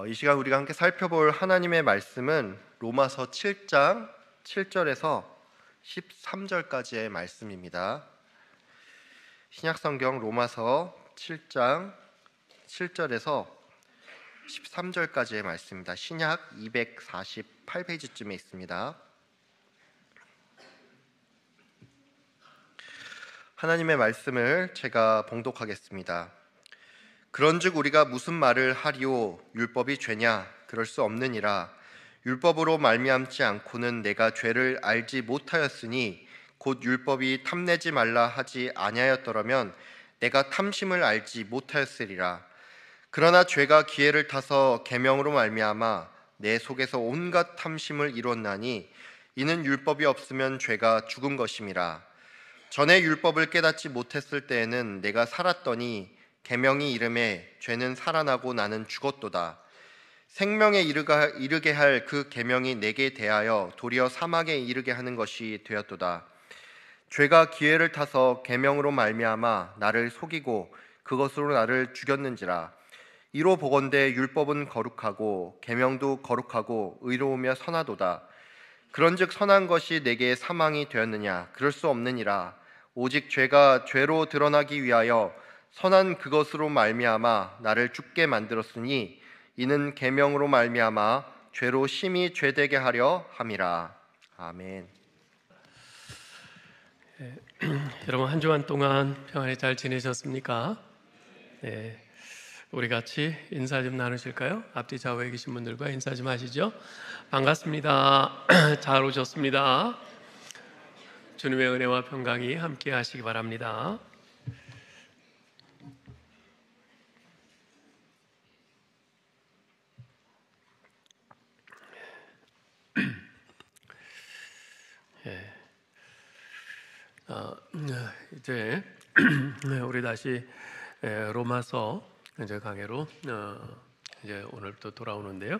이 시간 우리가 함께 살펴볼 하나님의 말씀은 로마서 7장 7절에서 13절까지의 말씀입니다. 신약성경 로마서 7장 7절에서 13절까지의 말씀입니다. 신약 248페이지쯤에 있습니다. 하나님의 말씀을 제가 봉독하겠습니다. 그런즉 우리가 무슨 말을 하리오? 율법이 죄냐? 그럴 수 없느니라. 율법으로 말미암지 않고는 내가 죄를 알지 못하였으니 곧 율법이 탐내지 말라 하지 아니하였더라면 내가 탐심을 알지 못하였으리라. 그러나 죄가 기회를 타서 계명으로 말미암아 내 속에서 온갖 탐심을 이뤘나니 이는 율법이 없으면 죄가 죽은 것임이라. 전에 율법을 깨닫지 못했을 때에는 내가 살았더니 계명이 이름에 죄는 살아나고 나는 죽었도다. 생명에 이르게 할 그 계명이 내게 대하여 도리어 사망에 이르게 하는 것이 되었도다. 죄가 기회를 타서 계명으로 말미암아 나를 속이고 그것으로 나를 죽였는지라. 이로 보건대 율법은 거룩하고 계명도 거룩하고 의로우며 선하도다. 그런즉 선한 것이 내게 사망이 되었느냐? 그럴 수 없느니라. 오직 죄가 죄로 드러나기 위하여 선한 그것으로 말미암아 나를 죽게 만들었으니 이는 계명으로 말미암아 죄로 심히 죄되게 하려 함이라. 아멘. 여러분 한 주간 동안 평안히 잘 지내셨습니까? 네, 우리 같이 인사 좀 나누실까요? 앞뒤 좌우에 계신 분들과 인사 좀 하시죠. 반갑습니다. 잘 오셨습니다. 주님의 은혜와 평강이 함께 하시기 바랍니다. 이제 우리 다시 로마서 이제 강해로 이제 오늘부터 돌아오는데요.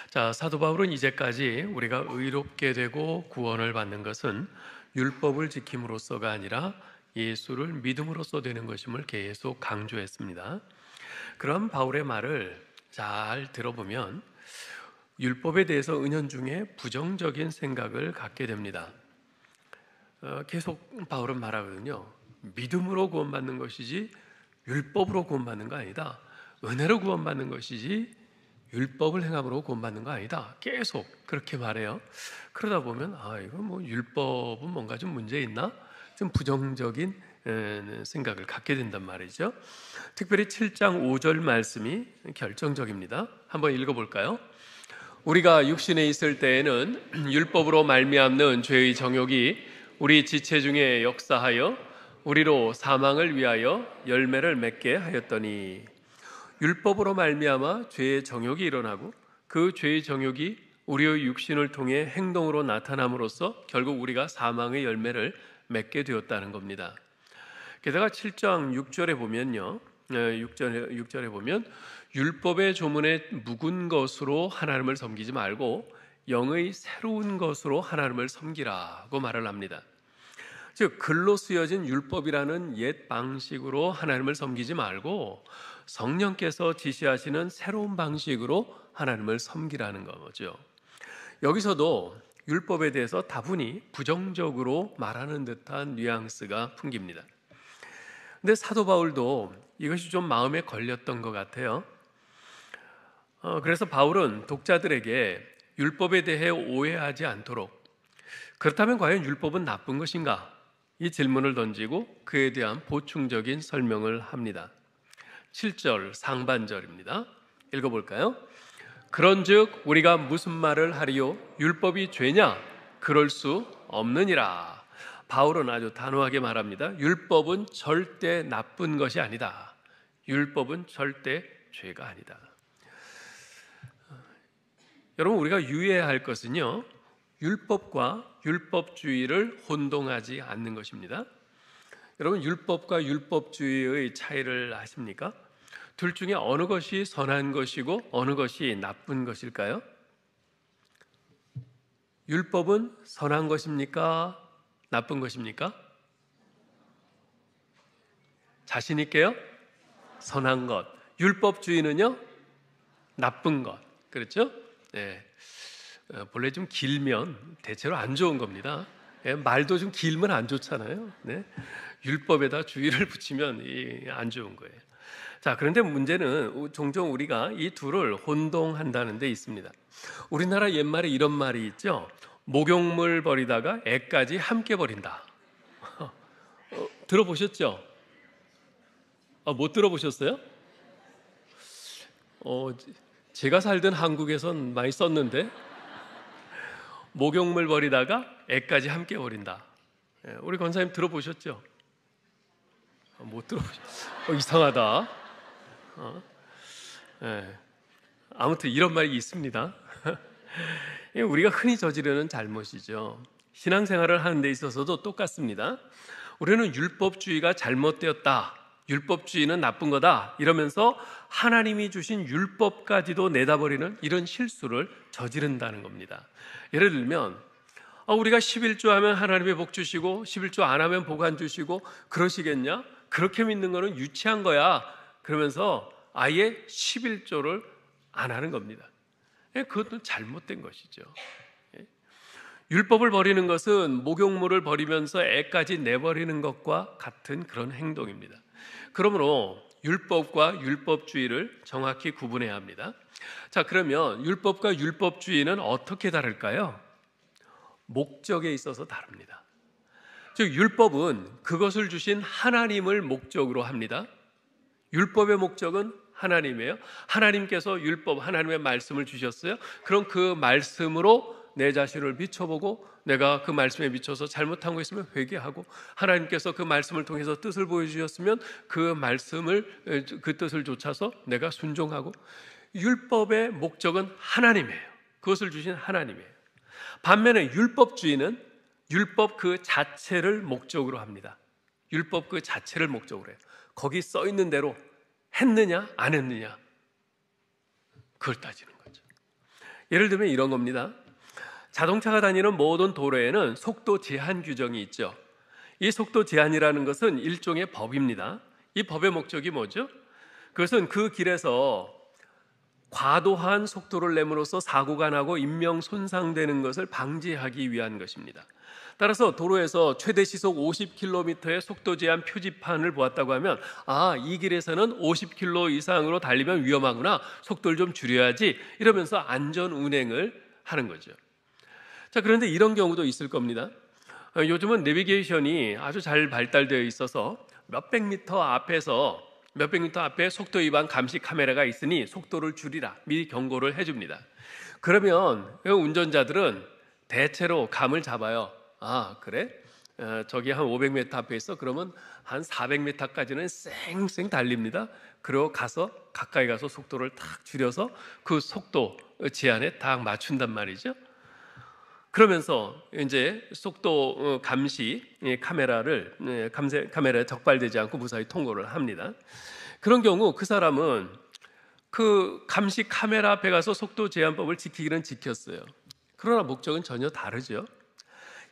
자, 사도 바울은 이제까지 우리가 의롭게 되고 구원을 받는 것은 율법을 지킴으로써가 아니라 예수를 믿음으로써 되는 것임을 계속 강조했습니다. 그럼 바울의 말을 잘 들어보면 율법에 대해서 은연중에 부정적인 생각을 갖게 됩니다. 계속 바울은 말하거든요. 믿음으로 구원받는 것이지 율법으로 구원받는 거 아니다. 은혜로 구원받는 것이지 율법을 행함으로 구원받는 거 아니다. 계속 그렇게 말해요. 그러다 보면 이거 뭐 율법은 뭔가 좀 문제 있나? 좀 부정적인 생각을 갖게 된단 말이죠. 특별히 7장 5절 말씀이 결정적입니다. 한번 읽어볼까요? 우리가 육신에 있을 때에는 율법으로 말미암는 죄의 정욕이 우리 지체 중에 역사하여 우리로 사망을 위하여 열매를 맺게 하였더니, 율법으로 말미암아 죄의 정욕이 일어나고 그 죄의 정욕이 우리의 육신을 통해 행동으로 나타남으로써 결국 우리가 사망의 열매를 맺게 되었다는 겁니다. 게다가 7장 6절에 보면요, 6절에 보면 율법의 조문에 묵은 것으로 하나님을 섬기지 말고 영의 새로운 것으로 하나님을 섬기라고 말을 합니다. 즉 글로 쓰여진 율법이라는 옛 방식으로 하나님을 섬기지 말고 성령께서 지시하시는 새로운 방식으로 하나님을 섬기라는 거죠. 여기서도 율법에 대해서 다분히 부정적으로 말하는 듯한 뉘앙스가 풍깁니다. 근데 사도 바울도 이것이 좀 마음에 걸렸던 것 같아요. 그래서 바울은 독자들에게 율법에 대해 오해하지 않도록, 그렇다면 과연 율법은 나쁜 것인가? 이 질문을 던지고 그에 대한 보충적인 설명을 합니다. 7절 상반절입니다. 읽어볼까요? 그런즉 우리가 무슨 말을 하리요? 율법이 죄냐? 그럴 수 없느니라. 바울은 아주 단호하게 말합니다. 율법은 절대 나쁜 것이 아니다. 율법은 절대 죄가 아니다. 여러분, 우리가 유의해야 할 것은요, 율법과 율법주의를 혼동하지 않는 것입니다. 여러분, 율법과 율법주의의 차이를 아십니까? 둘 중에 어느 것이 선한 것이고 어느 것이 나쁜 것일까요? 율법은 선한 것입니까? 나쁜 것입니까? 자신 있게요? 선한 것. 율법주의는요? 나쁜 것, 그렇죠? 네. 본래 좀 길면 대체로 안 좋은 겁니다. 말도 좀 길면 안 좋잖아요. 네. 율법에다 주의를 붙이면 안 좋은 거예요. 자, 그런데 문제는 종종 우리가 이 둘을 혼동한다는 데 있습니다. 우리나라 옛말에 이런 말이 있죠. 목욕물 버리다가 애까지 함께 버린다. 들어보셨죠? 못 들어보셨어요? 제가 살던 한국에선 많이 썼는데 목욕물 버리다가 애까지 함께 버린다. 우리 권사님 들어보셨죠? 못 들어보셨어요? 이상하다. 아무튼 이런 말이 있습니다. 우리가 흔히 저지르는 잘못이죠. 신앙생활을 하는 데 있어서도 똑같습니다. 우리는 율법주의가 잘못되었다, 율법주의는 나쁜 거다 이러면서 하나님이 주신 율법까지도 내다버리는 이런 실수를 저지른다는 겁니다. 예를 들면 우리가 11조 하면 하나님의 복 주시고 11조 안 하면 복 안 주시고 그러시겠냐? 그렇게 믿는 거는 유치한 거야. 그러면서 아예 11조를 안 하는 겁니다. 그것도 잘못된 것이죠. 율법을 버리는 것은 목욕물을 버리면서 애까지 내버리는 것과 같은 그런 행동입니다. 그러므로 율법과 율법주의를 정확히 구분해야 합니다. 자, 그러면 율법과 율법주의는 어떻게 다를까요? 목적에 있어서 다릅니다. 즉 율법은 그것을 주신 하나님을 목적으로 합니다. 율법의 목적은 하나님이에요. 하나님께서 율법, 하나님의 말씀을 주셨어요. 그럼 그 말씀으로 내 자신을 비춰보고 내가 그 말씀에 미쳐서 잘못한 거 있으면 회개하고, 하나님께서 그 말씀을 통해서 뜻을 보여주셨으면 그 말씀을, 그 뜻을 좇아서 내가 순종하고, 율법의 목적은 하나님이에요. 그것을 주신 하나님이에요. 반면에 율법주의는 율법 그 자체를 목적으로 합니다. 율법 그 자체를 목적으로 해요. 거기 써 있는 대로 했느냐 안 했느냐 그걸 따지는 거죠. 예를 들면 이런 겁니다. 자동차가 다니는 모든 도로에는 속도 제한 규정이 있죠. 이 속도 제한이라는 것은 일종의 법입니다. 이 법의 목적이 뭐죠? 그것은 그 길에서 과도한 속도를 내므로써 사고가 나고 인명 손상되는 것을 방지하기 위한 것입니다. 따라서 도로에서 최대 시속 50km의 속도 제한 표지판을 보았다고 하면 이 길에서는 50km 이상으로 달리면 위험하구나, 속도를 좀 줄여야지, 이러면서 안전 운행을 하는 거죠. 자, 그런데 이런 경우도 있을 겁니다. 요즘은 내비게이션이 아주 잘 발달되어 있어서 몇백 미터 앞에 속도 위반 감시 카메라가 있으니 속도를 줄이라 미리 경고를 해줍니다. 그러면 운전자들은 대체로 감을 잡아요. 그래? 저기 한 500m 앞에 있어? 그러면 한 400m까지는 쌩쌩 달립니다. 그리고 가까이 가서 속도를 탁 줄여서 그 속도 제한에 딱 맞춘단 말이죠. 그러면서 이제 속도 감시 카메라에 적발되지 않고 무사히 통과를 합니다. 그런 경우 그 사람은 그 감시 카메라 앞에 가서 속도 제한법을 지키기는 지켰어요. 그러나 목적은 전혀 다르죠.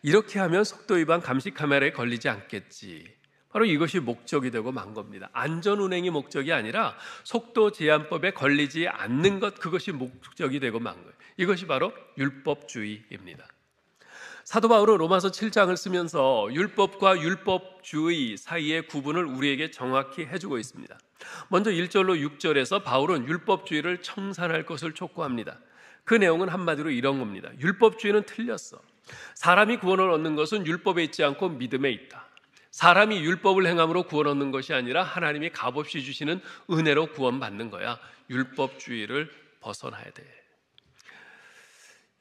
이렇게 하면 속도 위반 감시 카메라에 걸리지 않겠지. 바로 이것이 목적이 되고 만 겁니다. 안전운행이 목적이 아니라 속도 제한법에 걸리지 않는 것, 그것이 목적이 되고 만 거예요. 이것이 바로 율법주의입니다. 사도 바울은 로마서 7장을 쓰면서 율법과 율법주의 사이의 구분을 우리에게 정확히 해주고 있습니다. 먼저 1절로 6절에서 바울은 율법주의를 청산할 것을 촉구합니다. 그 내용은 한마디로 이런 겁니다. 율법주의는 틀렸어. 사람이 구원을 얻는 것은 율법에 있지 않고 믿음에 있다. 사람이 율법을 행함으로 구원 얻는 것이 아니라 하나님이 값없이 주시는 은혜로 구원받는 거야. 율법주의를 벗어나야 돼.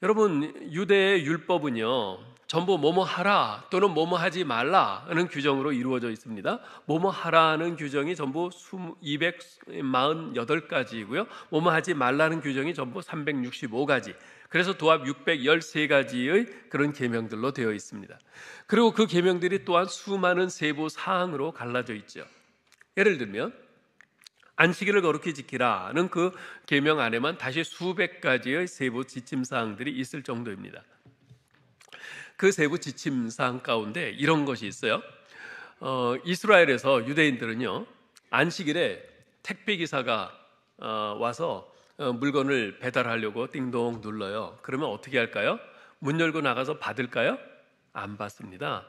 여러분, 유대의 율법은요, 전부 뭐뭐 하라 또는 뭐뭐 하지 말라는 규정으로 이루어져 있습니다. 뭐뭐 하라는 규정이 전부 248가지이고요. 뭐뭐 하지 말라는 규정이 전부 365가지. 그래서 도합 613가지의 그런 계명들로 되어 있습니다. 그리고 그 계명들이 또한 수많은 세부 사항으로 갈라져 있죠. 예를 들면 안식일을 거룩히 지키라는 그 계명 안에만 다시 수백 가지의 세부 지침 사항들이 있을 정도입니다. 그 세부 지침 사항 가운데 이런 것이 있어요. 이스라엘에서 유대인들은요, 안식일에 택배 기사가 와서 물건을 배달하려고 띵동 눌러요. 그러면 어떻게 할까요? 문 열고 나가서 받을까요? 안 받습니다.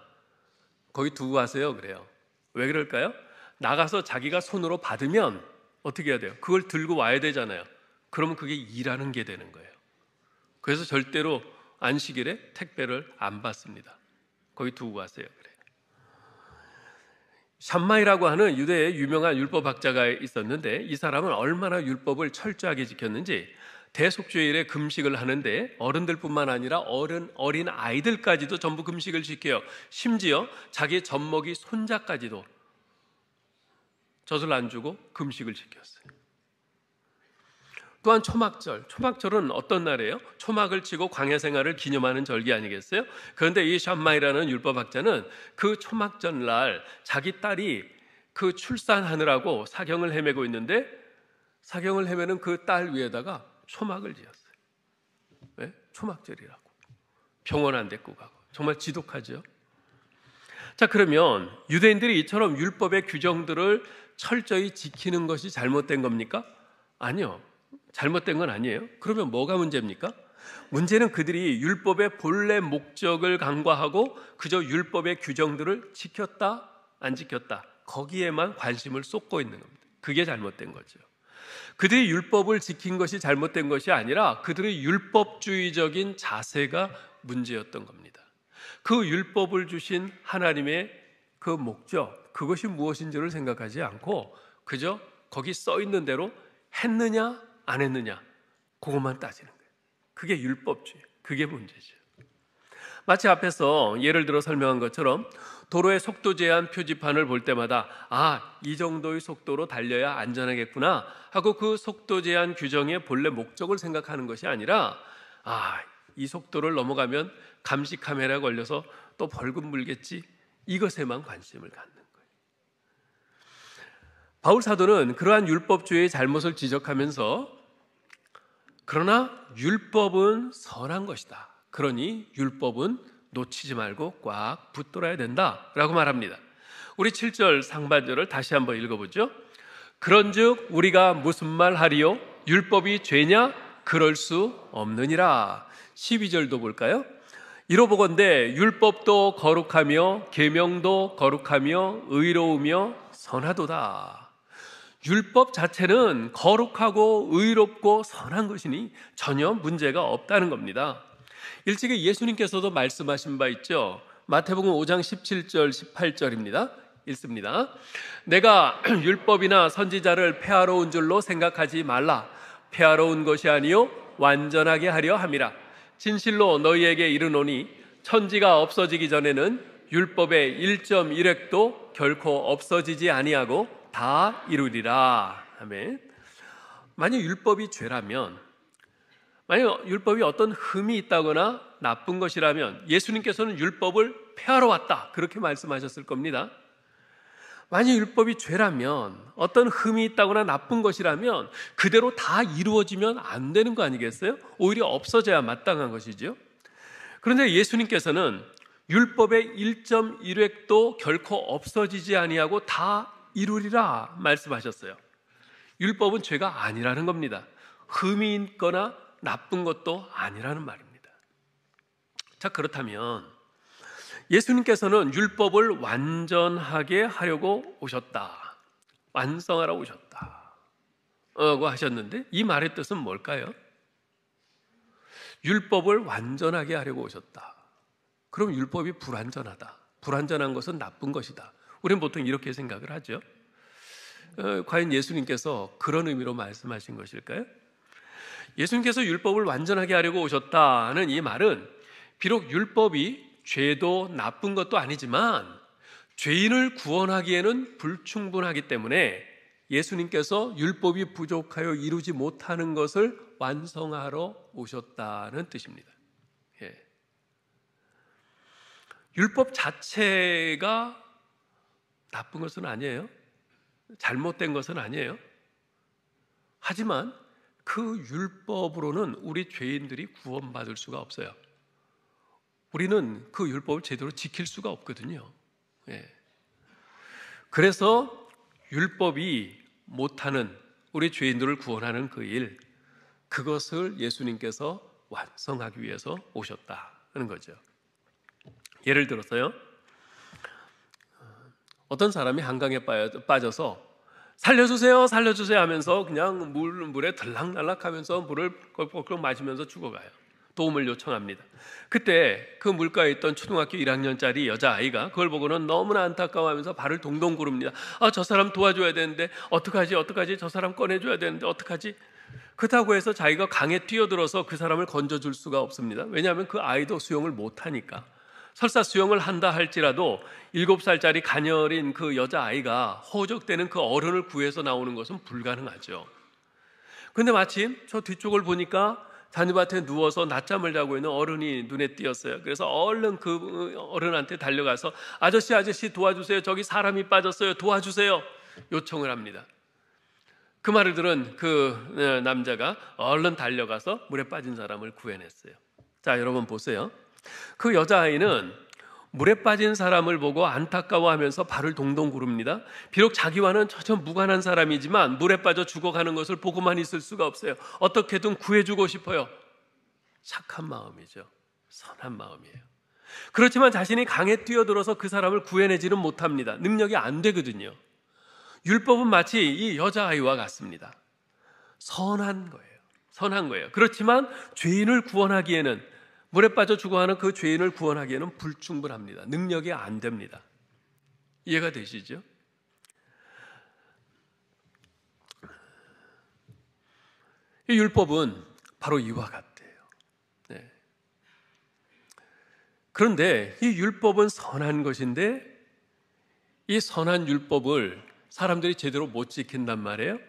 거기 두고 가세요. 그래요. 왜 그럴까요? 나가서 자기가 손으로 받으면 어떻게 해야 돼요? 그걸 들고 와야 되잖아요. 그러면 그게 일하는 게 되는 거예요. 그래서 절대로 안식일에 택배를 안 받습니다. 거기 두고 가세요. 그래요. 샴마이라고 하는 유대의 유명한 율법학자가 있었는데 이 사람은 얼마나 율법을 철저하게 지켰는지 대속죄일에 금식을 하는데 어른들뿐만 아니라 어린 아이들까지도 전부 금식을 지켜요. 심지어 자기 젖먹이 손자까지도 젖을 안 주고 금식을 지켰어요. 또한 초막절은 어떤 날이에요? 초막을 치고 광야 생활을 기념하는 절기 아니겠어요? 그런데 이 샴마이라는 율법학자는 그 초막절날 자기 딸이 그 출산하느라고 사경을 헤매고 있는데 사경을 헤매는 그 딸 위에다가 초막을 지었어요. 왜? 초막절이라고. 병원 안 데리고 가고. 정말 지독하죠. 자, 그러면 유대인들이 이처럼 율법의 규정들을 철저히 지키는 것이 잘못된 겁니까? 아니요. 잘못된 건 아니에요. 그러면 뭐가 문제입니까? 문제는 그들이 율법의 본래 목적을 간과하고 그저 율법의 규정들을 지켰다, 안 지켰다, 거기에만 관심을 쏟고 있는 겁니다. 그게 잘못된 거죠. 그들이 율법을 지킨 것이 잘못된 것이 아니라 그들의 율법주의적인 자세가 문제였던 겁니다. 그 율법을 주신 하나님의 그 목적, 그것이 무엇인지를 생각하지 않고 그저 거기 써 있는 대로 했느냐 안 했느냐 그것만 따지는 거예요. 그게 율법주의, 그게 문제죠. 마치 앞에서 예를 들어 설명한 것처럼 도로의 속도 제한 표지판을 볼 때마다 이 정도의 속도로 달려야 안전하겠구나 하고 그 속도 제한 규정의 본래 목적을 생각하는 것이 아니라 이 속도를 넘어가면 감시 카메라 걸려서 또 벌금 물겠지, 이것에만 관심을 갖는 거예요. 바울 사도는 그러한 율법주의의 잘못을 지적하면서 그러나 율법은 선한 것이다. 그러니 율법은 놓치지 말고 꽉 붙들어야 된다라고 말합니다. 우리 7절 상반절을 다시 한번 읽어보죠. 그런즉 우리가 무슨 말 하리요? 율법이 죄냐? 그럴 수 없느니라. 12절도 볼까요? 이로보건대 율법도 거룩하며 계명도 거룩하며 의로우며 선하도다. 율법 자체는 거룩하고 의롭고 선한 것이니 전혀 문제가 없다는 겁니다. 일찍이 예수님께서도 말씀하신 바 있죠. 마태복음 5장 17절 18절입니다. 읽습니다. 내가 율법이나 선지자를 폐하러 온 줄로 생각하지 말라. 폐하러 온 것이 아니요 완전하게 하려 함이라. 진실로 너희에게 이르노니 천지가 없어지기 전에는 율법의 1.1획도 결코 없어지지 아니하고 다 이루리라. 아멘. 만약 율법이 죄라면, 만약 율법이 어떤 흠이 있다거나 나쁜 것이라면 예수님께서는 율법을 폐하러 왔다 그렇게 말씀하셨을 겁니다. 만약 율법이 죄라면, 어떤 흠이 있다거나 나쁜 것이라면 그대로 다 이루어지면 안 되는 거 아니겠어요? 오히려 없어져야 마땅한 것이죠. 그런데 예수님께서는 율법의 1.1획도 결코 없어지지 아니하고 다 이루리라 말씀하셨어요. 율법은 죄가 아니라는 겁니다. 흠이 있거나 나쁜 것도 아니라는 말입니다. 자, 그렇다면 예수님께서는 율법을 완전하게 하려고 오셨다, 완성하러 오셨다고 하셨는데 이 말의 뜻은 뭘까요? 율법을 완전하게 하려고 오셨다. 그럼 율법이 불완전하다, 불완전한 것은 나쁜 것이다, 우리는 보통 이렇게 생각을 하죠. 과연 예수님께서 그런 의미로 말씀하신 것일까요? 예수님께서 율법을 완전하게 하려고 오셨다는 이 말은 비록 율법이 죄도 나쁜 것도 아니지만 죄인을 구원하기에는 불충분하기 때문에 예수님께서 율법이 부족하여 이루지 못하는 것을 완성하러 오셨다는 뜻입니다. 율법 자체가 나쁜 것은 아니에요. 잘못된 것은 아니에요. 하지만 그 율법으로는 우리 죄인들이 구원받을 수가 없어요. 우리는 그 율법을 제대로 지킬 수가 없거든요. 그래서 율법이 못하는 우리 죄인들을 구원하는 그 일, 그것을 예수님께서 완성하기 위해서 오셨다는 거죠. 예를 들어서요, 어떤 사람이 한강에 빠져서 살려주세요, 살려주세요 하면서 그냥 물에 들락날락하면서 물을 꼴꼴 마시면서 죽어가요. 도움을 요청합니다. 그때 그 물가에 있던 초등학교 1학년짜리 여자아이가 그걸 보고는 너무나 안타까워하면서 발을 동동 구릅니다. 저 사람 도와줘야 되는데 어떡하지? 저 사람 꺼내줘야 되는데 어떡하지? 그렇다고 해서 자기가 강에 뛰어들어서 그 사람을 건져줄 수가 없습니다. 왜냐하면 그 아이도 수영을 못하니까. 설사 수영을 한다 할지라도 7살짜리 가녀린 그 여자아이가 호적되는 그 어른을 구해서 나오는 것은 불가능하죠. 그런데 마침 저 뒤쪽을 보니까 잔디밭에 누워서 낮잠을 자고 있는 어른이 눈에 띄었어요. 그래서 얼른 그 어른한테 달려가서 아저씨 도와주세요. 저기 사람이 빠졌어요. 도와주세요. 요청을 합니다. 그 말을 들은 그 남자가 얼른 달려가서 물에 빠진 사람을 구해냈어요. 자, 여러분 보세요. 그 여자아이는 물에 빠진 사람을 보고 안타까워하면서 발을 동동 구릅니다. 비록 자기와는 전혀 무관한 사람이지만 물에 빠져 죽어가는 것을 보고만 있을 수가 없어요. 어떻게든 구해주고 싶어요. 착한 마음이죠. 선한 마음이에요. 그렇지만 자신이 강에 뛰어들어서 그 사람을 구해내지는 못합니다. 능력이 안 되거든요. 율법은 마치 이 여자아이와 같습니다. 선한 거예요. 그렇지만 죄인을 구원하기에는, 물에 빠져 죽어가는 그 죄인을 구원하기에는 불충분합니다. 능력이 안 됩니다. 이해가 되시죠? 이 율법은 바로 이와 같아요. 네. 그런데 이 율법은 선한 것인데 이 선한 율법을 사람들이 제대로 못 지킨단 말이에요.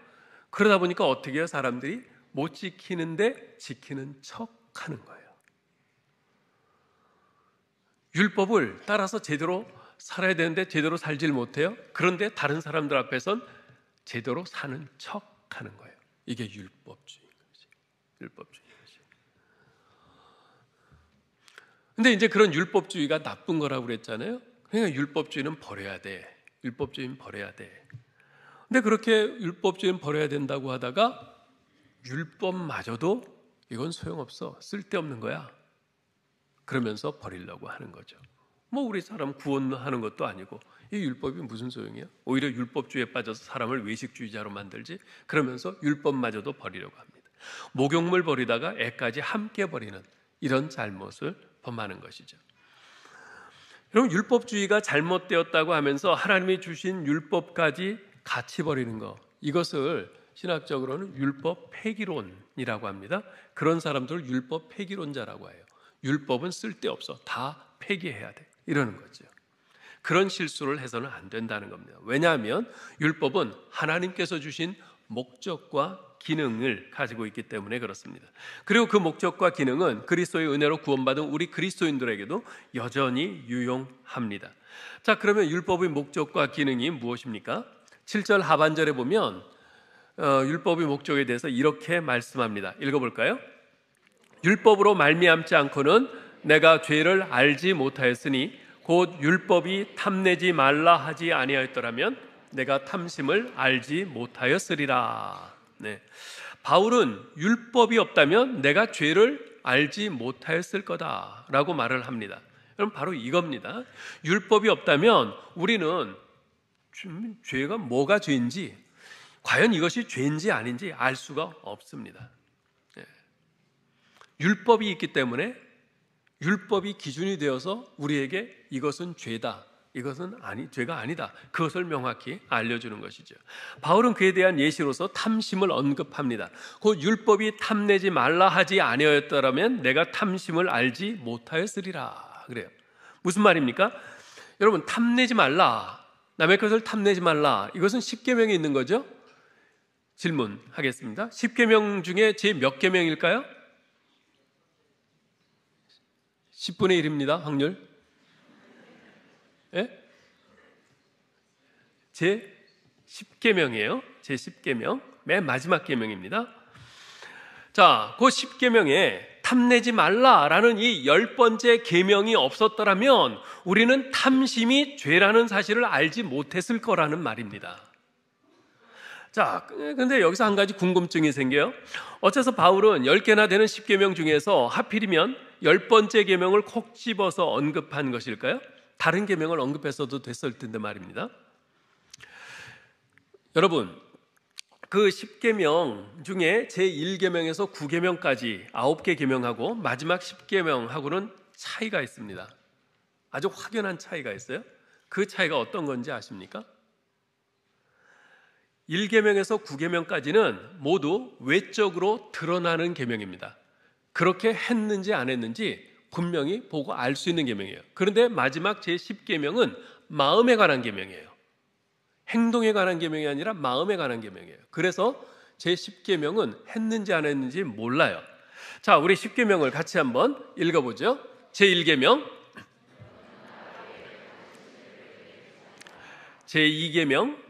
그러다 보니까 어떻게 해요? 사람들이 못 지키는데 지키는 척 하는 거예요. 율법을 따라서 제대로 살아야 되는데 제대로 살질 못해요. 그런데 다른 사람들 앞에선 제대로 사는 척 하는 거예요. 이게 율법주의인 거지. 율법주의인 거지. 근데 이제 그런 율법주의가 나쁜 거라고 그랬잖아요. 그러니까 율법주의는 버려야 돼. 율법주의는 버려야 돼. 근데 그렇게 율법주의는 버려야 된다고 하다가 율법마저도 이건 소용없어. 쓸데없는 거야. 그러면서 버리려고 하는 거죠. 우리 사람 구원하는 것도 아니고 이 율법이 무슨 소용이야? 오히려 율법주의에 빠져서 사람을 외식주의자로 만들지. 그러면서 율법마저도 버리려고 합니다. 목욕물 버리다가 애까지 함께 버리는 이런 잘못을 범하는 것이죠. 여러분, 율법주의가 잘못되었다고 하면서 하나님이 주신 율법까지 같이 버리는 것, 이것을 신학적으로는 율법 폐기론이라고 합니다. 그런 사람들을 율법 폐기론자라고 해요. 율법은 쓸데없어. 다 폐기해야 돼. 이러는 거죠. 그런 실수를 해서는 안 된다는 겁니다. 왜냐하면 율법은 하나님께서 주신 목적과 기능을 가지고 있기 때문에 그렇습니다. 그리고 그 목적과 기능은 그리스도의 은혜로 구원받은 우리 그리스도인들에게도 여전히 유용합니다. 자, 그러면 율법의 목적과 기능이 무엇입니까? 7절 하반절에 보면 율법의 목적에 대해서 이렇게 말씀합니다. 읽어볼까요? 율법으로 말미암지 않고는 내가 죄를 알지 못하였으니 곧 율법이 탐내지 말라 하지 아니하였더라면 내가 탐심을 알지 못하였으리라. 네. 바울은 율법이 없다면 내가 죄를 알지 못하였을 거다라고 말을 합니다. 그럼 바로 이겁니다. 율법이 없다면 우리는 죄가 뭐가 죄인지, 과연 이것이 죄인지 아닌지 알 수가 없습니다. 율법이 있기 때문에 율법이 기준이 되어서 우리에게 이것은 죄다, 이것은 죄가 아니다, 그것을 명확히 알려주는 것이죠. 바울은 그에 대한 예시로서 탐심을 언급합니다. 그 율법이 탐내지 말라 하지 아니하였더라면 내가 탐심을 알지 못하였으리라 그래요. 무슨 말입니까? 여러분, 탐내지 말라, 남의 것을 탐내지 말라, 이것은 10계명에 있는 거죠. 질문하겠습니다. 10계명 중에 제 몇 계명일까요? 10분의 1입니다. 확률. 예? 제 10계명이에요. 제 10계명. 맨 마지막 계명입니다. 자, 그 10계명에 탐내지 말라라는 이 10번째 계명이 없었더라면 우리는 탐심이 죄라는 사실을 알지 못했을 거라는 말입니다. 자, 근데 여기서 한 가지 궁금증이 생겨요. 어째서 바울은 10개나 되는 10계명 중에서 하필이면 10번째 계명을 콕 집어서 언급한 것일까요? 다른 계명을 언급했어도 됐을 텐데 말입니다. 여러분, 그 10계명 중에 제1계명에서 9계명까지 9개 계명하고 마지막 10계명하고는 차이가 있습니다. 아주 확연한 차이가 있어요. 그 차이가 어떤 건지 아십니까? 1계명에서 9계명까지는 모두 외적으로 드러나는 계명입니다. 그렇게 했는지 안 했는지 분명히 보고 알 수 있는 계명이에요. 그런데 마지막 제10계명은 마음에 관한 계명이에요. 행동에 관한 계명이 아니라 마음에 관한 계명이에요. 그래서 제10계명은 했는지 안 했는지 몰라요. 자, 우리 10계명을 같이 한번 읽어보죠. 제1계명, 제2계명,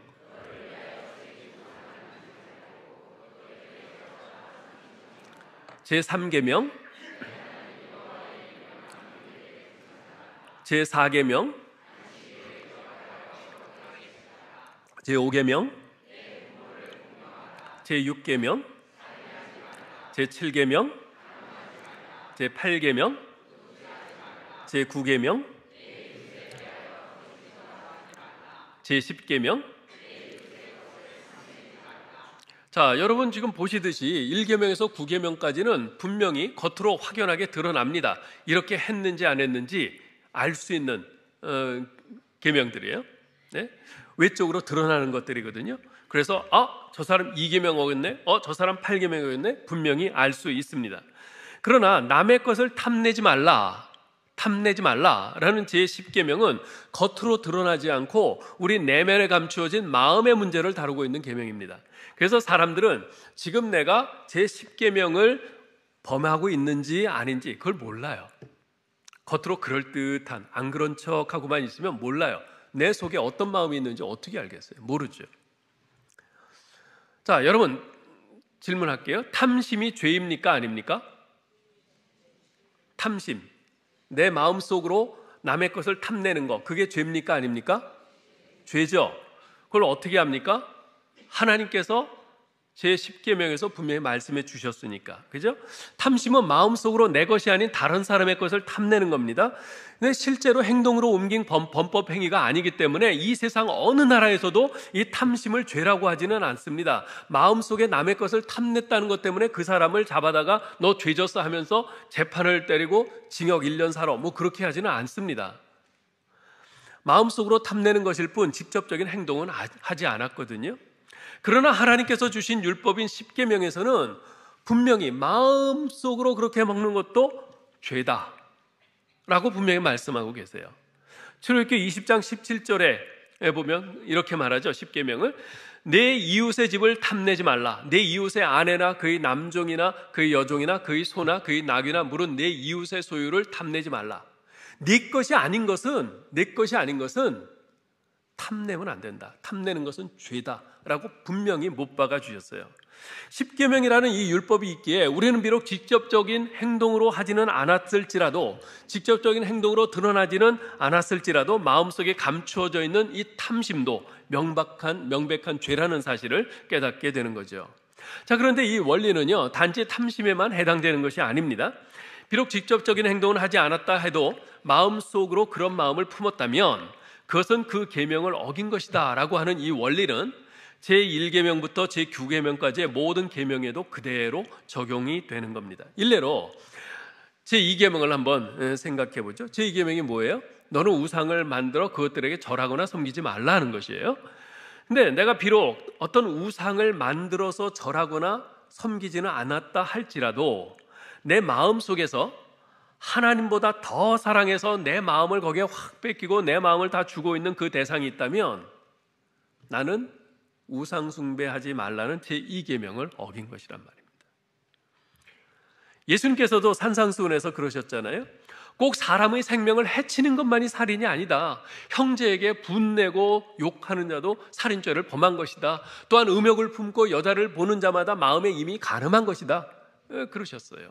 제3계명, 제4계명, 제5계명, 제6계명, 제7계명, 제8계명, 제9계명, 제10계명. 자, 여러분 지금 보시듯이 1계명에서 9계명까지는 분명히 겉으로 확연하게 드러납니다. 이렇게 했는지 안 했는지 알 수 있는 계명들이에요. 네? 외적으로 드러나는 것들이거든요. 그래서 저 사람 2계명 어겼네, 저 사람 8계명 어겼네, 분명히 알 수 있습니다. 그러나 남의 것을 탐내지 말라라는 제10계명은 겉으로 드러나지 않고 우리 내면에 감추어진 마음의 문제를 다루고 있는 계명입니다. 그래서 사람들은 지금 내가 제10계명을 범하고 있는지 아닌지 그걸 몰라요. 겉으로 그럴듯한 안 그런 척하고만 있으면 몰라요. 내 속에 어떤 마음이 있는지 어떻게 알겠어요? 모르죠. 자, 여러분 질문할게요. 탐심이 죄입니까? 아닙니까? 탐심, 내 마음속으로 남의 것을 탐내는 거, 그게 죄입니까? 아닙니까? 죄죠. 그걸 어떻게 합니까? 하나님께서 제10계명에서 분명히 말씀해 주셨으니까. 그죠? 탐심은 마음속으로 내 것이 아닌 다른 사람의 것을 탐내는 겁니다. 근데 실제로 행동으로 옮긴 범법 행위가 아니기 때문에 이 세상 어느 나라에서도 이 탐심을 죄라고 하지는 않습니다. 마음속에 남의 것을 탐냈다는 것 때문에 그 사람을 잡아다가 너 죄졌어 하면서 재판을 때리고 징역 1년 살아 뭐 그렇게 하지는 않습니다. 마음속으로 탐내는 것일 뿐 직접적인 행동은 하지 않았거든요. 그러나 하나님께서 주신 율법인 10계명에서는 분명히 마음속으로 그렇게 먹는 것도 죄다 라고 분명히 말씀하고 계세요. 출애굽기 20장 17절에 보면 이렇게 말하죠. 10계명을 내 이웃의 집을 탐내지 말라. 내 이웃의 아내나 그의 남종이나 그의 여종이나 그의 소나 그의 낙이나 물은 내 이웃의 소유를 탐내지 말라. 네 것이 아닌 것은 탐내면 안 된다. 탐내는 것은 죄다라고 분명히 못 박아 주셨어요. 10계명이라는 이 율법이 있기에 우리는 비록 직접적인 행동으로 하지는 않았을지라도 직접적인 행동으로 드러나지는 않았을지라도 마음속에 감추어져 있는 이 탐심도 명백한 죄라는 사실을 깨닫게 되는 거죠. 자, 그런데 이 원리는요 단지 탐심에만 해당되는 것이 아닙니다. 비록 직접적인 행동을 하지 않았다 해도 마음속으로 그런 마음을 품었다면 그것은 그 계명을 어긴 것이다 라고 하는 이 원리는 제1계명부터 제9계명까지의 모든 계명에도 그대로 적용이 되는 겁니다. 일례로 제2계명을 한번 생각해 보죠. 제2계명이 뭐예요? 너는 우상을 만들어 그것들에게 절하거나 섬기지 말라 하는 것이에요. 근데 내가 비록 어떤 우상을 만들어서 절하거나 섬기지는 않았다 할지라도 내 마음 속에서 하나님보다 더 사랑해서 내 마음을 거기에 확 뺏기고 내 마음을 다 주고 있는 그 대상이 있다면 나는 우상 숭배하지 말라는 제2계명을 어긴 것이란 말입니다. 예수님께서도 산상수훈에서 그러셨잖아요. 꼭 사람의 생명을 해치는 것만이 살인이 아니다. 형제에게 분내고 욕하는 자도 살인죄를 범한 것이다. 또한 음욕을 품고 여자를 보는 자마다 마음에 이미 간음한 것이다. 그러셨어요.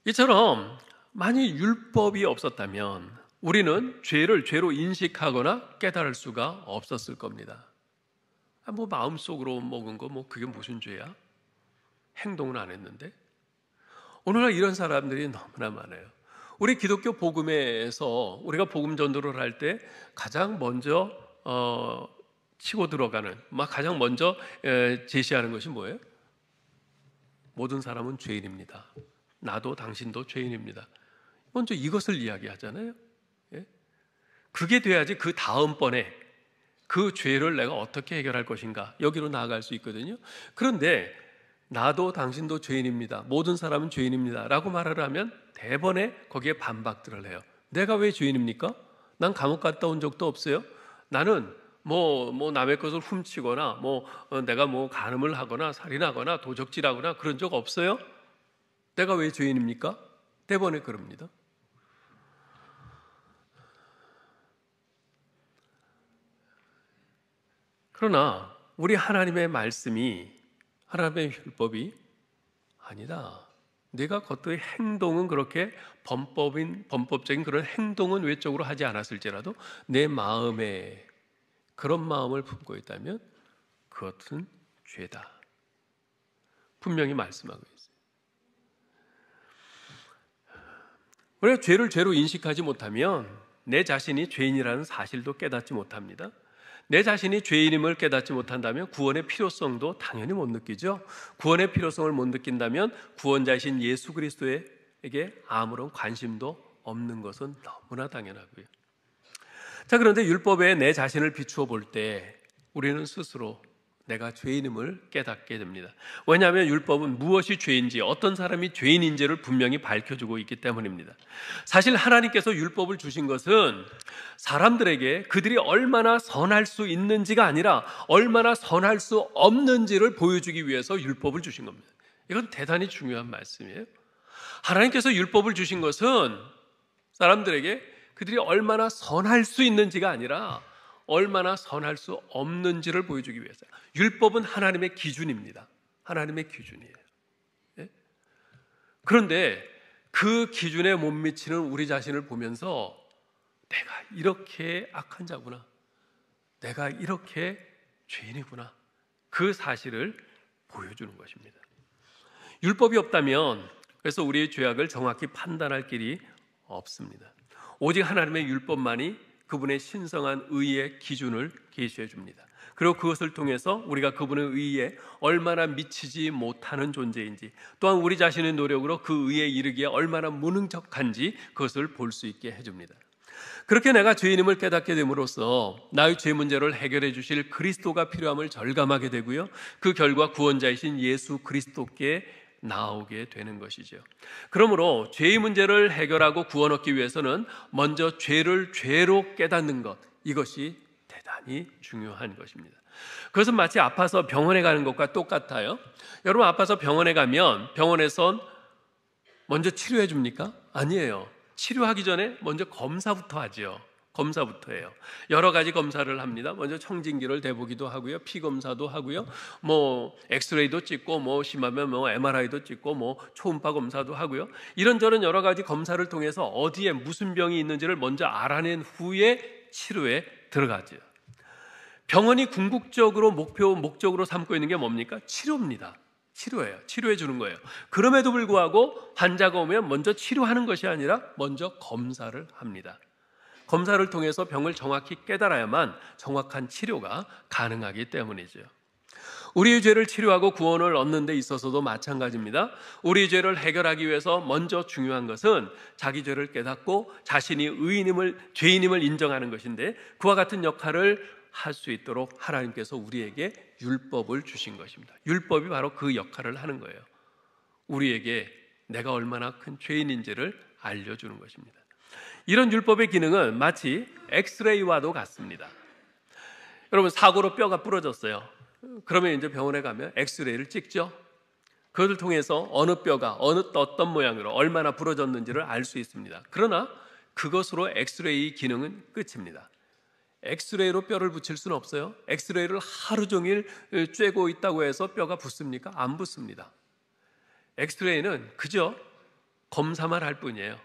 이처럼 만일 율법이 없었다면 우리는 죄를 죄로 인식하거나 깨달을 수가 없었을 겁니다. 뭐 마음속으로 먹은 거 뭐 그게 무슨 죄야? 행동은 안 했는데. 오늘날 이런 사람들이 너무나 많아요. 우리 기독교 복음에서 우리가 복음 전도를 할 때 가장 먼저 치고 들어가는, 가장 먼저 제시하는 것이 뭐예요? 모든 사람은 죄인입니다. 나도 당신도 죄인입니다. 먼저 이것을 이야기하잖아요. 예? 그게 돼야지 그 다음번에 그 죄를 내가 어떻게 해결할 것인가 여기로 나아갈 수 있거든요. 그런데 나도 당신도 죄인입니다. 모든 사람은 죄인입니다. 라고 말을 하면 대번에 거기에 반박들을 해요. 내가 왜 죄인입니까? 난 감옥 갔다 온 적도 없어요. 나는 뭐 남의 것을 훔치거나 내가 간음을 하거나 살인하거나 도적질하거나 그런 적 없어요. 내가 왜 죄인입니까? 대번에 그럽니다. 그러나 우리 하나님의 말씀이, 하나님의 율법이 아니다. 내가 겉의 행동은 그렇게 범법적인 그런 행동은 외적으로 하지 않았을지라도 내 마음에 그런 마음을 품고 있다면 그것은 죄다. 분명히 말씀하고 있어요. 우리가 죄를 죄로 인식하지 못하면 내 자신이 죄인이라는 사실도 깨닫지 못합니다. 내 자신이 죄인임을 깨닫지 못한다면 구원의 필요성도 당연히 못 느끼죠. 구원의 필요성을 못 느낀다면 구원자이신 예수 그리스도에게 아무런 관심도 없는 것은 너무나 당연하고요. 자, 그런데 율법에 내 자신을 비추어 볼 때 우리는 스스로 내가 죄인임을 깨닫게 됩니다. 왜냐하면 율법은 무엇이 죄인지, 어떤 사람이 죄인인지를 분명히 밝혀주고 있기 때문입니다. 사실 하나님께서 율법을 주신 것은 사람들에게 그들이 얼마나 선할 수 있는지가 아니라 얼마나 선할 수 없는지를 보여주기 위해서 율법을 주신 겁니다. 이건 대단히 중요한 말씀이에요. 하나님께서 율법을 주신 것은 사람들에게 그들이 얼마나 선할 수 있는지가 아니라 얼마나 선할 수 없는지를 보여주기 위해서요. 율법은 하나님의 기준입니다. 하나님의 기준이에요. 예? 그런데 그 기준에 못 미치는 우리 자신을 보면서 내가 이렇게 악한 자구나, 내가 이렇게 죄인이구나, 그 사실을 보여주는 것입니다. 율법이 없다면 그래서 우리의 죄악을 정확히 판단할 길이 없습니다. 오직 하나님의 율법만이 그분의 신성한 의의 기준을 계시해 줍니다. 그리고 그것을 통해서 우리가 그분의 의에 얼마나 미치지 못하는 존재인지, 또한 우리 자신의 노력으로 그 의에 이르기에 얼마나 무능력한지 그것을 볼 수 있게 해줍니다. 그렇게 내가 죄인임을 깨닫게 됨으로써 나의 죄 문제를 해결해 주실 그리스도가 필요함을 절감하게 되고요, 그 결과 구원자이신 예수 그리스도께 나오게 되는 것이죠. 그러므로 죄의 문제를 해결하고 구원 얻기 위해서는 먼저 죄를 죄로 깨닫는 것, 이것이 대단히 중요한 것입니다. 그것은 마치 아파서 병원에 가는 것과 똑같아요. 여러분, 아파서 병원에 가면 병원에선 먼저 치료해 줍니까? 아니에요. 치료하기 전에 먼저 검사부터 하죠. 검사부터 해요. 여러 가지 검사를 합니다. 먼저 청진기를 대보기도 하고요, 피 검사도 하고요, 엑스레이도 찍고, 심하면 MRI도 찍고, 초음파 검사도 하고요. 이런저런 여러 가지 검사를 통해서 어디에 무슨 병이 있는지를 먼저 알아낸 후에 치료에 들어가죠. 병원이 궁극적으로 목적으로 삼고 있는 게 뭡니까? 치료입니다. 치료예요. 치료해 주는 거예요. 그럼에도 불구하고 환자가 오면 먼저 치료하는 것이 아니라 먼저 검사를 합니다. 검사를 통해서 병을 정확히 깨달아야만 정확한 치료가 가능하기 때문이죠. 우리의 죄를 치료하고 구원을 얻는 데 있어서도 마찬가지입니다. 우리의 죄를 해결하기 위해서 먼저 중요한 것은 자기 죄를 깨닫고 자신이 죄인임을 인정하는 것인데, 그와 같은 역할을 할 수 있도록 하나님께서 우리에게 율법을 주신 것입니다. 율법이 바로 그 역할을 하는 거예요. 우리에게 내가 얼마나 큰 죄인인지를 알려주는 것입니다. 이런 율법의 기능은 마치 엑스레이와도 같습니다. 여러분, 사고로 뼈가 부러졌어요. 그러면 이제 병원에 가면 엑스레이를 찍죠. 그것을 통해서 어느 뼈가 어떤 모양으로 얼마나 부러졌는지를 알 수 있습니다. 그러나 그것으로 엑스레이 기능은 끝입니다. 엑스레이로 뼈를 붙일 수는 없어요. 엑스레이를 하루 종일 쬐고 있다고 해서 뼈가 붙습니까? 안 붙습니다. 엑스레이는 그저 검사만 할 뿐이에요.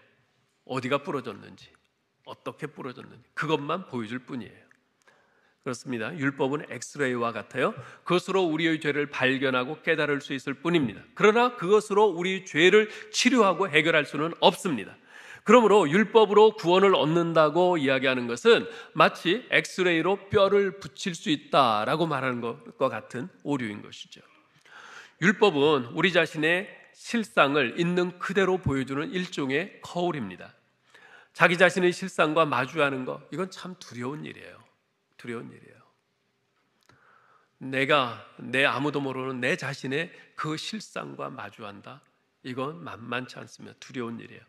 어디가 부러졌는지, 어떻게 부러졌는지 그것만 보여줄 뿐이에요. 그렇습니다. 율법은 엑스레이와 같아요. 그것으로 우리의 죄를 발견하고 깨달을 수 있을 뿐입니다. 그러나 그것으로 우리 죄를 치료하고 해결할 수는 없습니다. 그러므로 율법으로 구원을 얻는다고 이야기하는 것은 마치 엑스레이로 뼈를 붙일 수 있다라고 말하는 것과 같은 오류인 것이죠. 율법은 우리 자신의 실상을 있는 그대로 보여주는 일종의 거울입니다. 자기 자신의 실상과 마주하는 것, 이건 참 두려운 일이에요. 두려운 일이에요. 내가 내 아무도 모르는 내 자신의 그 실상과 마주한다. 이건 만만치 않습니다. 두려운 일이에요.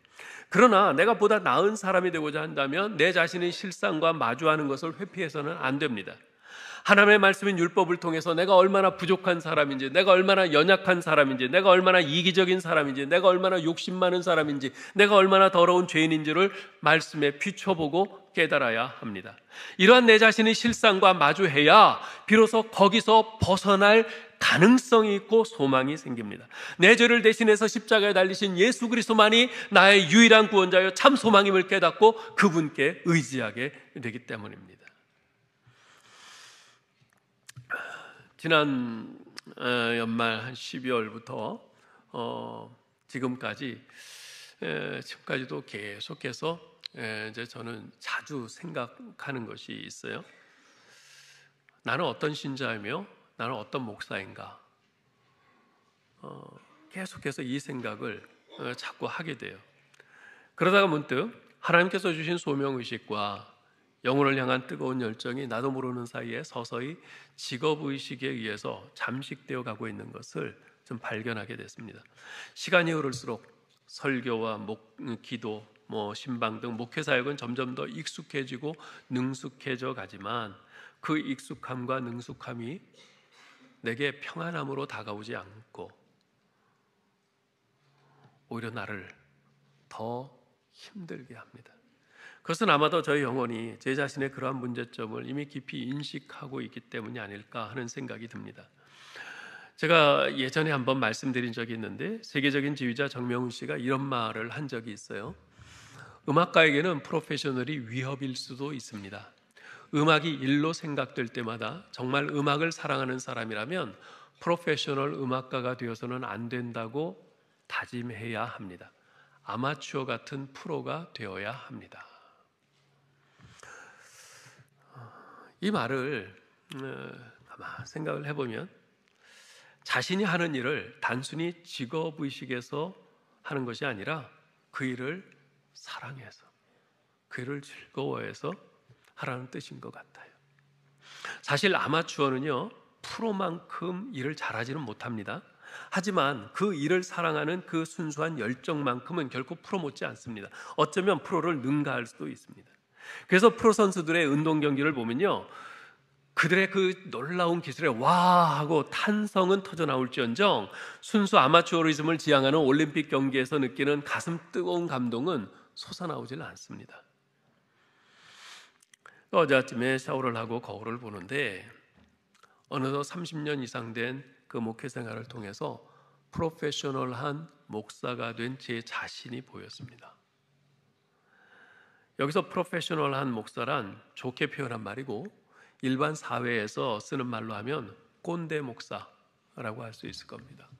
그러나 내가 보다 나은 사람이 되고자 한다면 내 자신의 실상과 마주하는 것을 회피해서는 안 됩니다. 하나님의 말씀인 율법을 통해서 내가 얼마나 부족한 사람인지, 내가 얼마나 연약한 사람인지, 내가 얼마나 이기적인 사람인지, 내가 얼마나 욕심 많은 사람인지, 내가 얼마나 더러운 죄인인지를 말씀에 비춰보고 깨달아야 합니다. 이러한 내 자신의 실상과 마주해야 비로소 거기서 벗어날 가능성이 있고 소망이 생깁니다. 내 죄를 대신해서 십자가에 달리신 예수 그리스도만이 나의 유일한 구원자여 참 소망임을 깨닫고 그분께 의지하게 되기 때문입니다. 지난 연말 한 12월부터 지금까지도 계속해서 이제 저는 자주 생각하는 것이 있어요. 나는 어떤 신자이며 나는 어떤 목사인가? 계속해서 이 생각을 자꾸 하게 돼요. 그러다가 문득 하나님께서 주신 소명의식과 영혼을 향한 뜨거운 열정이 나도 모르는 사이에 서서히 직업의식에 의해서 잠식되어 가고 있는 것을 좀 발견하게 됐습니다. 시간이 흐를수록 설교와 기도, 신방 등 목회사역은 점점 더 익숙해지고 능숙해져 가지만 그 익숙함과 능숙함이 내게 평안함으로 다가오지 않고 오히려 나를 더 힘들게 합니다. 그것은 아마도 저희 영혼이 제 자신의 그러한 문제점을 이미 깊이 인식하고 있기 때문이 아닐까 하는 생각이 듭니다. 제가 예전에 한번 말씀드린 적이 있는데 세계적인 지휘자 정명훈 씨가 이런 말을 한 적이 있어요. 음악가에게는 프로페셔널이 위협일 수도 있습니다. 음악이 일로 생각될 때마다 정말 음악을 사랑하는 사람이라면 프로페셔널 음악가가 되어서는 안 된다고 다짐해야 합니다. 아마추어 같은 프로가 되어야 합니다. 이 말을 아마 생각을 해보면 자신이 하는 일을 단순히 직업의식에서 하는 것이 아니라 그 일을 사랑해서 그 일을 즐거워해서 하라는 뜻인 것 같아요. 사실 아마추어는요 프로만큼 일을 잘하지는 못합니다. 하지만 그 일을 사랑하는 그 순수한 열정만큼은 결코 프로 못지 않습니다. 어쩌면 프로를 능가할 수도 있습니다. 그래서 프로 선수들의 운동 경기를 보면요 그들의 그 놀라운 기술에 와 하고 탄성은 터져나올지언정 순수 아마추어리즘을 지향하는 올림픽 경기에서 느끼는 가슴 뜨거운 감동은 솟아나오질 않습니다. 어제 아침에 샤워를 하고 거울을 보는데 어느덧 30년 이상 된 그 목회 생활을 통해서 프로페셔널한 목사가 된 제 자신이 보였습니다. 여기서 프로페셔널한 목사란 좋게 표현한 말이고 일반 사회에서 쓰는 말로 하면 꼰대 목사라고 할 수 있을 겁니다.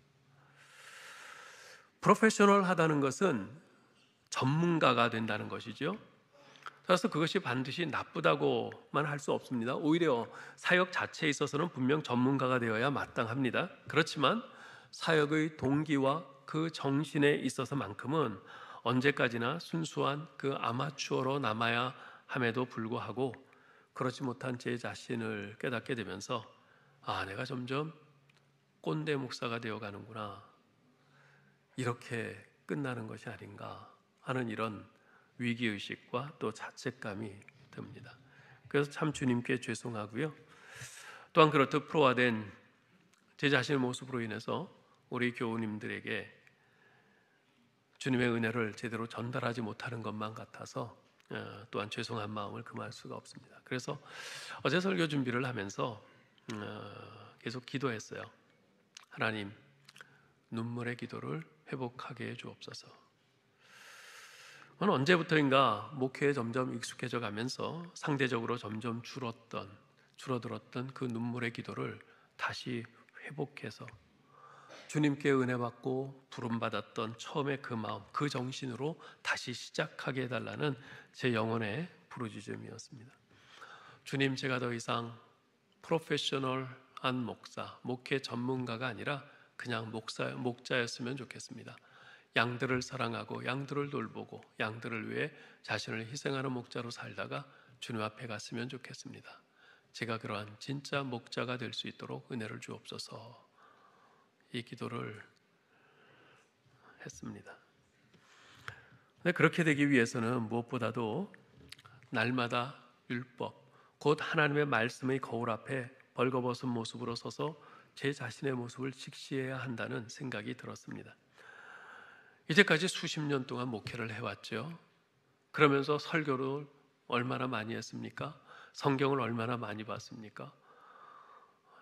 프로페셔널하다는 것은 전문가가 된다는 것이죠. 그래서 그것이 반드시 나쁘다고만 할 수 없습니다. 오히려 사역 자체에 있어서는 분명 전문가가 되어야 마땅합니다. 그렇지만 사역의 동기와 그 정신에 있어서만큼은 언제까지나 순수한 그 아마추어로 남아야 함에도 불구하고 그렇지 못한 제 자신을 깨닫게 되면서 내가 점점 꼰대 목사가 되어가는구나, 이렇게 끝나는 것이 아닌가 하는 이런 위기의식과 또 자책감이 듭니다. 그래서 참 주님께 죄송하고요. 또한 그렇듯 프로화된 제 자신의 모습으로 인해서 우리 교우님들에게 주님의 은혜를 제대로 전달하지 못하는 것만 같아서 또한 죄송한 마음을 금할 수가 없습니다. 그래서 어제 설교 준비를 하면서 계속 기도했어요. 하나님, 눈물의 기도를 회복하게 해 주옵소서. 저는 언제부터인가 목회에 점점 익숙해져 가면서 상대적으로 점점 줄어들었던 그 눈물의 기도를 다시 회복해서 주님께 은혜 받고 부름 받았던 처음의 그 마음, 그 정신으로 다시 시작하게 해달라는 제 영혼의 부르짖음이었습니다. 주님, 제가 더 이상 프로페셔널한 목사, 목회 전문가가 아니라 그냥 목자였으면 좋겠습니다. 양들을 사랑하고 양들을 돌보고 양들을 위해 자신을 희생하는 목자로 살다가 주님 앞에 갔으면 좋겠습니다. 제가 그러한 진짜 목자가 될 수 있도록 은혜를 주옵소서. 이 기도를 했습니다. 근데 그렇게 되기 위해서는 무엇보다도 날마다 율법, 곧 하나님의 말씀의 거울 앞에 벌거벗은 모습으로 서서 제 자신의 모습을 직시해야 한다는 생각이 들었습니다. 이제까지 수십 년 동안 목회를 해왔죠. 그러면서 설교를 얼마나 많이 했습니까? 성경을 얼마나 많이 봤습니까?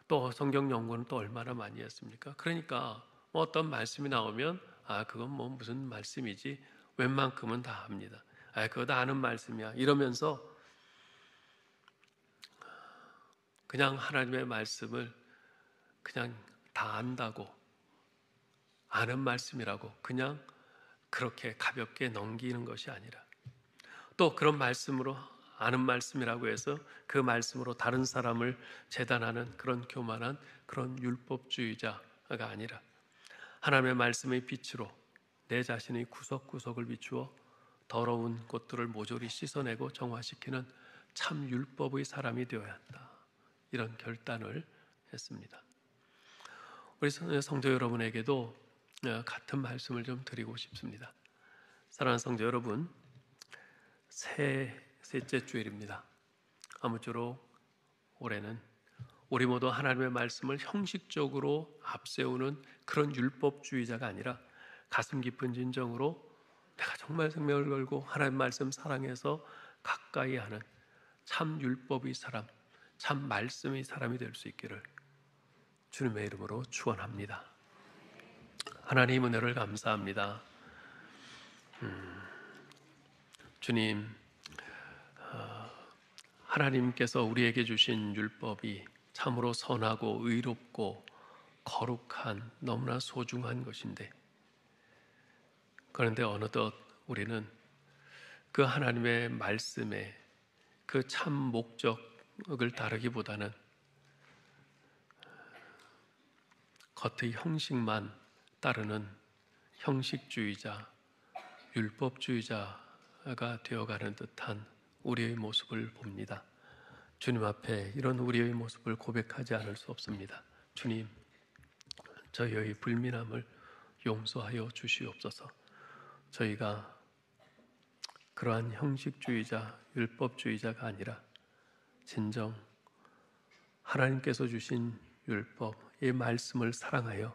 또 성경 연구는 또 얼마나 많이 했습니까? 그러니까 뭐 어떤 말씀이 나오면 그건 뭐 무슨 말씀이지, 웬만큼은 다 합니다. 그거 다 아는 말씀이야 이러면서 그냥 하나님의 말씀을 그냥 다 안다고, 아는 말씀이라고 그냥 그렇게 가볍게 넘기는 것이 아니라, 또 그런 말씀으로, 아는 말씀이라고 해서 그 말씀으로 다른 사람을 재단하는 그런 교만한 그런 율법주의자가 아니라 하나님의 말씀의 빛으로 내 자신의 구석구석을 비추어 더러운 것들을 모조리 씻어내고 정화시키는 참 율법의 사람이 되어야 한다, 이런 결단을 했습니다. 우리 성도 여러분에게도 같은 말씀을 좀 드리고 싶습니다. 사랑하는 성도 여러분, 셋째 주일입니다. 아무쪼록 올해는 우리 모두 하나님의 말씀을 형식적으로 앞세우는 그런 율법주의자가 아니라 가슴 깊은 진정으로 내가 정말 생명을 걸고 하나님 말씀 사랑해서 가까이 하는 참 율법의 사람, 참 말씀의 사람이 될 수 있기를 주님의 이름으로 축원합니다. 하나님 은혜를 감사합니다. 주님, 하나님께서 우리에게 주신 율법이 참으로 선하고 의롭고 거룩한 너무나 소중한 것인데, 그런데 어느덧 우리는 그 하나님의 말씀에 그 참 목적을 따르기보다는 겉의 형식만 따르는 형식주의자, 율법주의자가 되어가는 듯한 우리의 모습을 봅니다. 주님 앞에 이런 우리의 모습을 고백하지 않을 수 없습니다. 주님, 저희의 불민함을 용서하여 주시옵소서. 저희가 그러한 형식주의자, 율법주의자가 아니라 진정 하나님께서 주신 율법, 이 말씀을 사랑하여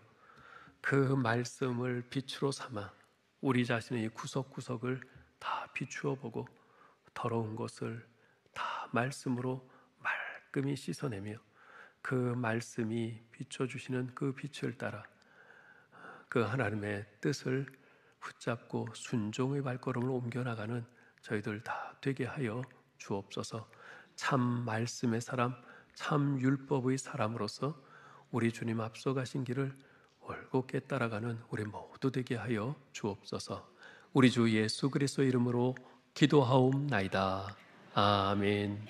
그 말씀을 빛으로 삼아 우리 자신의 구석구석을 다 비추어 보고 더러운 것을 다 말씀으로 말끔히 씻어내며 그 말씀이 비춰주시는 그 빛을 따라 그 하나님의 뜻을 붙잡고 순종의 발걸음을 옮겨나가는 저희들 다 되게 하여 주옵소서. 참 말씀의 사람, 참 율법의 사람으로서 우리 주님 앞서가신 길을 올곧게 따라가는 우리 모두 되게 하여 주옵소서. 우리 주 예수 그리스도의 이름으로 기도하옵나이다. 아멘.